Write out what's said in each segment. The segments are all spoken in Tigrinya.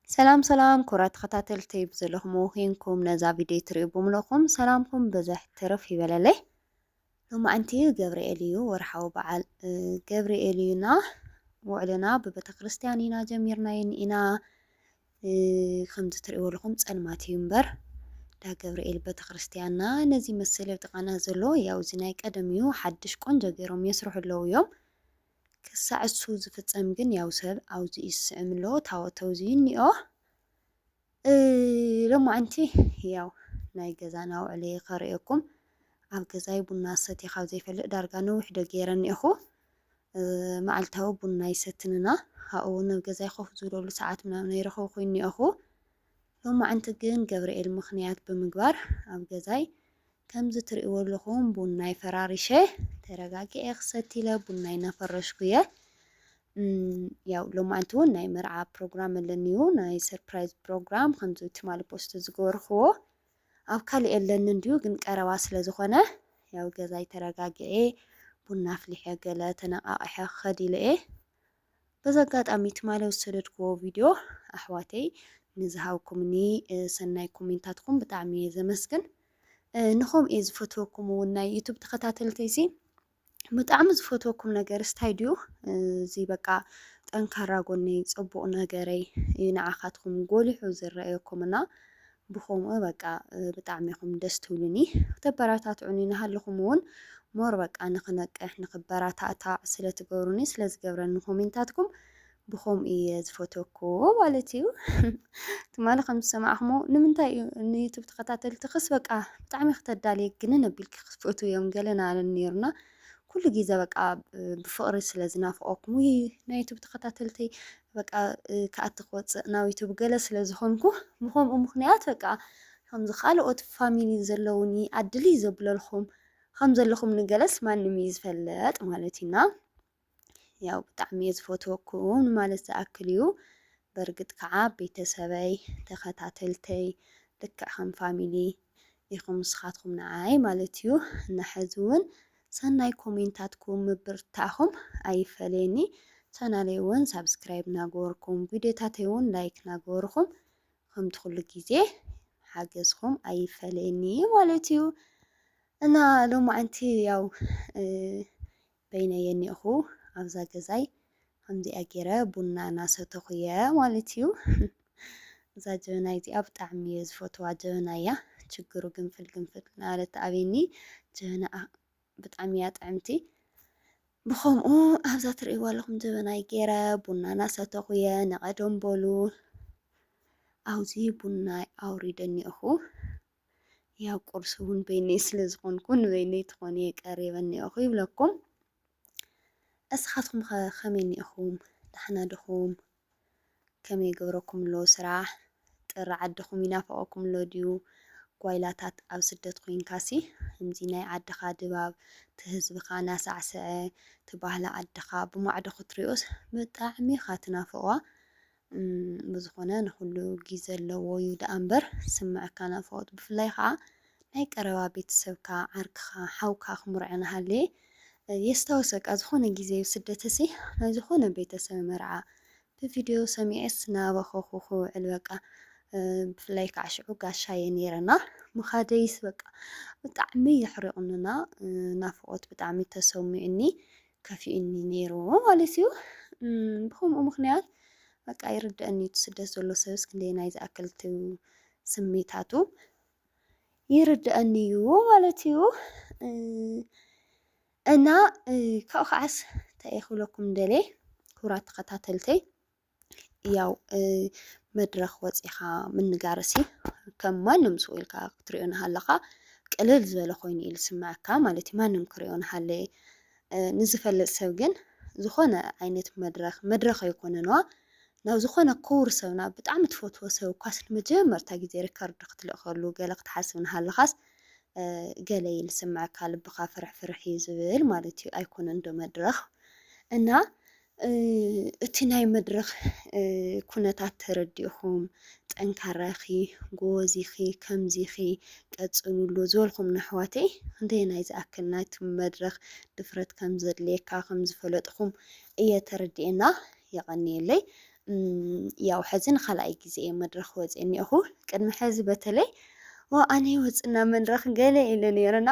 سلام سلام كرات خطاتلتي بزلخمو خينكم نزا فيديو تريبوم لكم سلامكم بزح ترف يبلله لما أنتي جبريليو ورحاو بعل جبريليونا وعلنا ببت كريستيانينا جميرنا ينئنا خمس تريبو لكم تسألماتي ينبر دا جبريل بت كريستياننا نزي مسلي بتقانا زلو ياوزينايك أدميو حدش كونجا جيروم يسروح اللو يوم كساعة سوز فتسأمجن ياوسب أوزي يسعملو تاو توزيني لما أنتي ياو ناي جزانا وعليه قارئكم عم جزاي بنا ستي خوزي فلق دارجانو وحدة جيراني أخو معلتها بنا يستننا هاونا جزاي خوف زولو لساعات من يرخو خويني أخو لما أنت جن جبريل مخنيات بمقبار عم جزاي كم زترقوا لكم بنا فراري شيء ترجعك إخستي له بنا ينفرشكيه ያው ሎማንቱ ናይ መርዓ ፕሮግራም ኣለኒዩ ናይ ሰርፕራይዝ ፕሮግራም ከምዚ ትማሊ ፖስት ዝገበርኽዎ ኣብ ካልእ የለን እንድዩ ግን ቀረባ ስለ ዝኾነ ያው ገዛይ ተረጋግዐ ቡና ኣፍሊሐ ገለ ተነቃቅሐ ክኸድ ኢለ እየ በዚ ኣጋጣሚ ትማሊ ወሰደትክዎ ቪድዮ ኣሕዋተይ ንዝሃብኩምኒ ሰናይ ኮሜንታትኩም ብጣዕሚ እየ ዘመስግን ንኹም እየ ዝፈትወኩም እውን ናይ ዩቱብ ተኸታተልተይሲ ብጣዕሚ ዝፈትወኩም ነገር ስታይ ድዩ እዚ በቃ ጠንካራ ጎኒ ፅቡቕ ነገረይ ንዓኻትኩም ጎሊሑ ዝረአየኩምና ብኸምኡ በቃ ብጣዕሚ ኢኹም ደስ ትብሉኒ ተበራታትዑኒ ንሃለኹም እውን ሞር በቃ ንኽነቅሕ ንኽበራታዕታዕ ስለ ትገብሩኒ ስለ ዝገብረኒ ኮሜንታትኩም ብኸምኡ እየ ዝፈትወኩም ማለት እዩ ትማሊ ከም ዝሰማዕኹሞ ንምንታይ እዩ ንዩቱብ ተኸታተልቲ በቃ ብጣዕሚ ክተዳልየ ግንን ኣቢልኪ ክትፈትው እዮም ገለና ነይሩና كل جيزة بقى بفقر سلازنافقكم وي نايتو بتخطاتلتي بقى كأتقوت ناويتو بجلس لازخونكو مهم مخنيات بقى خمز خالقوت فاميلي زلوني عدلي زبللخم خمز لخم نجلس ما نميز فلات مالتينا ياو بتعميز فوتوكم مالس أكليو برقد كعاب بيتسبي تخطاتلتي لك خم فاميلي يخم سخاتكم نعاي مالتيو نحزون سناي كومنتاتكم برتاحهم أي فليني سنالي ون سبسكرايب ناغوركم فيديوهاتي ون لايك ناغوركم خم تخلو جيزي حاجزكم أي فليني والتيو أنا لو ما أنتي ياو بين يني أخو أفزا جزاي خمدي أجيرا بنا ناس تخويا والتيو زاجونا يزي أبت عميز فوتو جونايا تشكرو قنفل نالت أبيني جونا بطعمي أطعمتي بخمو أبزا ترئيوا لكم جبناي جيرا بنا ناسا تخويا نقدم بولو أوزي بناي أوريدني أخو يا قرصون بيني سلزقون كون بيني تخوني قريبني أخو يبلكم أسخاتكم خميني أخوم نحنا دخوم كم يقبركم لو سراح ترعدكم ينافقكم لو ديو قويلاتات أو سدت خوين كاسي همزيناي عدخا دباب تهزبخا ناس عسعي تباهلا عدخا بمعد خطريوس بتعمي خاتنا فوا بزخونا نخلو جيزة لو يودا أمبر سمع كان فوت بفلايخا ناي قروا بيت سبكا عركخا حوكا خمرعنا هالي يستوسك أزخونا جيزة يسدتسي نازخونا بيت سمرعا بفيديو سميعس نابخوخوخو علوكا بفلايك عشعو قاشاي نيرنا مخاديس بقى بطعمي يحرقننا نافقوت بطعمي تسومعني كافي إني نيرو والسيو بخوم مخنيات بقى يرد أني تسدس ولو سوس كندينا إذا أكلت سميتاتو يرد أني والتيو أنا كأخعس تأخذ لكم دلي كرات قطعتلتي ያው መድረኽ ወፂኻ ምንጋርሲ ከም ማንም ሰው ኢልካ ክትሪኦ ንሃለኻ ቅልል ዝበለ ኮይኑ ኢሉ ዝስማዓካ ማለት እዩ ማንም ክሪኦ ንሃለ ንዝፈልጥ ሰብ ግን ዝኾነ ዓይነት መድረኽ ኣይኮነን ናብ ዝኾነ ክቡር ሰብና ብጣዕሚ ትፈትዎ ሰብ እኳስ ንመጀመርታ ግዜ ሪከርድ ክትልእ ከሉ ገለ ክትሓስብ ንሃለኻስ ገለ ኢሉ ዝስማዓካ ልብኻ ፍርሕ ፍርሕ እዩ ዝብል ማለት እዩ ኣይኮነን ዶ መድረኽ እና እቲ ናይ መድረኽ ኩነታት ተረዲእኹም ጠንካራኺ ጎበዚኺ ከምዚኺ ቀፅሉሉ ዝበልኩም ንኣሕዋተይ ክንደይ ናይ ዝኣክል ናይቲ መድረኽ ድፍረት ከም ዘድልየካ ከም ዝፈለጥኩም እየ ተረዲእና የቐኒየለይ ያው ሕዝን خلأي ጊዜ መድረኽ ወፅእኒ እኹ ቅድሚ ሕዚ በተለይ وأنا ወፅና መድረኽ ገለ ኢለ ነይርና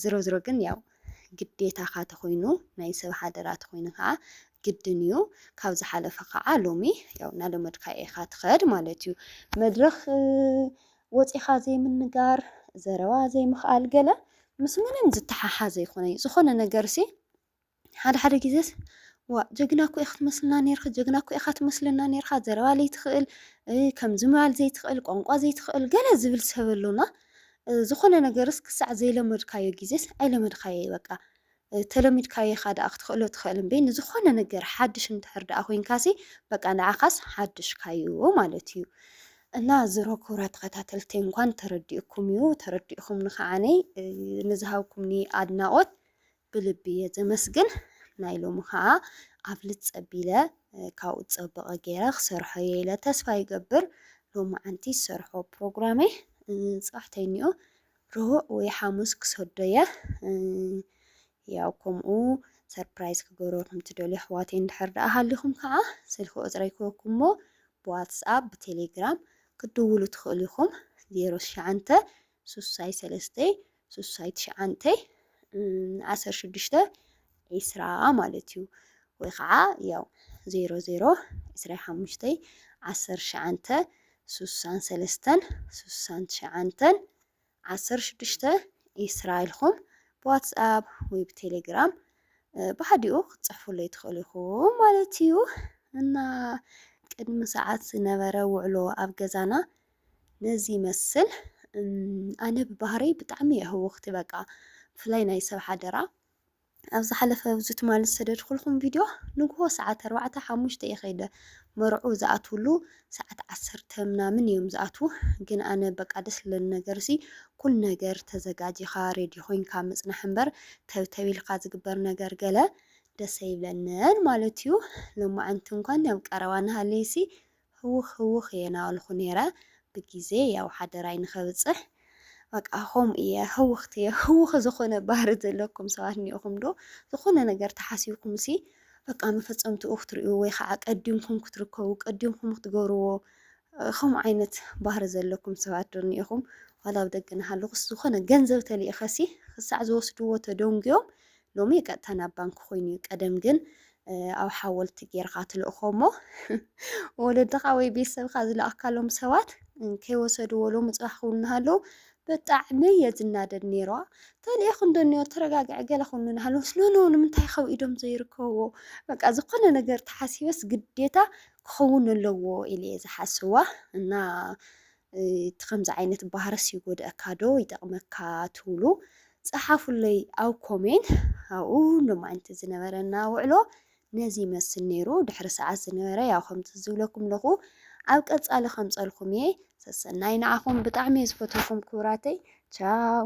ዝሮ ዝሮ ግን ያው ግዴታ ኻ ተኾይኑ ናይ ሰብ ሓደራ ተኾይኑ ከዓ ግድን እዩ ካብ ዝሓለፈ ከዓ ሎሚ ያው ናለመድካ ኢኻ ትኸድ ማለት እዩ መድረኽ ወፂኻ ዘይምንጋር ዘረባ ዘይምኽኣል ገለ ምስ ምንም ዝተሓሓዘ ይኾነ ዝኾነ ነገር ሲ ሓደ ሓደ ጊዜስ ጀግና እኮ ኢኻ ትመስልና ነርካ ጀግና እኮ ኢኻ ትመስልና ነርካ ዘረባ ዘይትኽእል ከም ዝምባል ዘይትኽእል ቋንቋ ዘይትኽእል ገለ ዝብል ሰብ ኣሎና ዝኾነ ነገርስ ክሳዕ ዘይለመድካዮ ጊዜስ ኣይለመድካዮ በቃ ተለሚድካዮ ኢኻ ደኣ ክትኽእሎ ትኽእል እምበይ ንዝኾነ ነገር ሓድሽ እንድሕር ደኣ ኮይንካሲ በቃ ንዓኻስ ሓድሽካዮ ማለት እዩ እና ዝሮ ክብራ ተኸታተልቲ እንኳን ተረዲእኩም እዩ ተረዲእኩም ንኸዓነ ንዝሃብኩምኒ ኣድናቆት ብልቢ እየ ዘመስግን ናይ ሎሚ ከዓ ኣብ ልፀቢለ ካብኡ ፀበቐ ገይረ ክሰርሖ እየ ኢለ ተስፋ ይገብር ሎማዓንቲ ዝሰርሖ ፕሮግራመይ ፅባሕተይ እኒኦ ሮቡዕ ወይ ሓሙስ ክሰዶ እየ ያው ከምኡ ሰርፕራይዝ ክገብረልኩም ትደልዩ ኣሕዋተይ እንድሕር ደኣ ሃሊኹም ከዓ ስልኪ ቁፅረይ ክበኩም እሞ ብዋትስኣፕ ብቴሌግራም ክድውሉ ትኽእሉ ኢኹም 09 63 69 16 20 ማለት እዩ ወይ ከዓ ያው 00 25 19 63 69 16 20 ኢልኩም ብዋትስኣፕ ወይ ብቴሌግራም ብሓዲኡ ክትፅሕፉለይ ትኽእሉ ኢኹም ማለት እዩ እና ቅድሚ ሰዓት ዝነበረ ውዕሎ ኣብ ገዛና ነዚ ይመስል ኣነ ብባህረይ ብጣዕሚ እየ ህውኽቲ በቃ ብፍላይ ናይ ሰብ ሓደራ ኣብ ዝሓለፈ ብዙ ትማል ዝሰደድኩልኩም ቪድዮ ንግሆ ሰዓት 4-5 እየ ከይደ መርዑ ዝኣትውሉ ሰዓት 10 ምናምን እዮም ዝኣትው ግን ኣነ በቃ ደስ ዝብለኒ ነገር ሲ ኩል ነገር ተዘጋጂኻ ሬዲ ኮይንካ ምፅናሕ እምበር ተብተቢልካ ዝግበር ነገር ገለ ደስ ይብለንን ማለት እዩ ሎማዓንቲ እንኳን ኣብ ቀረባ ንሃለይሲ ህውኽ እየ ናበልኩ ነይረ ብጊዜ ያው ሓደራይ ንኸብፅሕ በቃ ኸም እየ ህውኽቲ እየ ህውኽ ዝኾነ ባህሪ ዘለኩም ሰባት እኒኦኹም ዶ ዝኾነ ነገር ተሓሲብኩም ሲ በቃ መፈፀምትኡ ክትርእዩ ወይ ከዓ ቀዲምኩም ክትርከቡ ቀዲምኩም ክትገብርዎ ከምኡ ዓይነት ባህሪ ዘለኩም ሰባት ዶ እኒኦኹም ዋላ ኣብ ደገ ንሃለኹስ ዝኾነ ገንዘብ ተሊእኸሲ ክሳዕ ዝወስድዎ ተደንግዮም ሎሚ ቀጥታ ናብ ባንኪ ኮይኑ እዩ ቀደም ግን ኣብ ሓወልቲ ጌርካ ትልእኾ እሞ ወለድኻ ወይ ቤተሰብካ ዝለኣካሎም ሰባት ከይወሰድዎ ሎሚ ፅባሕ ክውን እናሃለዉ ብጣዕሚ እየ ዝናደድ ነይረዋ ተሊእኹ ዶ እኒኦ ተረጋግዐ ገለ ክውን እናሃለዉ ስኖኖ ንምንታይ ካብ ኢዶም ዘይርከብዎ በቃ ዝኾነ ነገር ተሓሲበስ ግዴታ ክኸውን ኣለዎ ኢለ እየ ዝሓስዋ እና እቲ ከምዚ ዓይነት ባህርስ ይጎድአካ ዶ ይጠቕመካ ትብሉ ፀሓፉለይ ኣብ ኮሜንት ኣብኡ ሎማዓንቲ ዝነበረና ውዕሎ ነዚ ይመስል ነይሩ ድሕሪ ሰዓት ዝነበረ ያው ከምቲ ዝብለኩም ኣለኹ ኣብ ቀፃሊ ከምፀልኩም እየ ሰሰናይ ንዓኹም ብጣዕሚ እየ ዝፈትወኩም ክቡራተይ ቻው